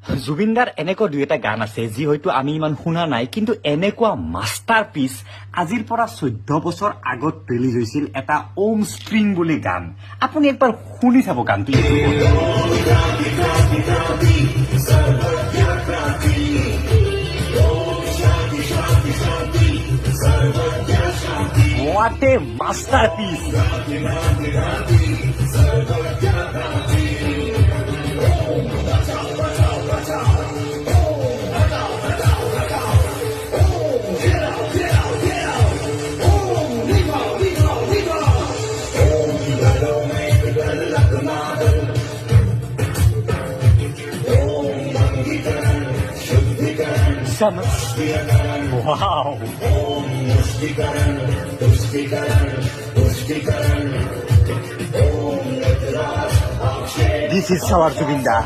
জুবিনদাৰ এনেকুৱা দুই এটা গান আছে যি হয়তো আমি ইমান শুনা নাই, কিন্তু এনেকুৱা মাষ্টাৰ পিচ আজিৰ পৰা 14 বছৰ আগত ৰিলিজ হৈছিল এটা ওম ষ্ট্ৰিং বুলি গান। আপুনি একবাৰ শুনি চাব গানটো। What a masterpiece! Wow! This is our Zubinda.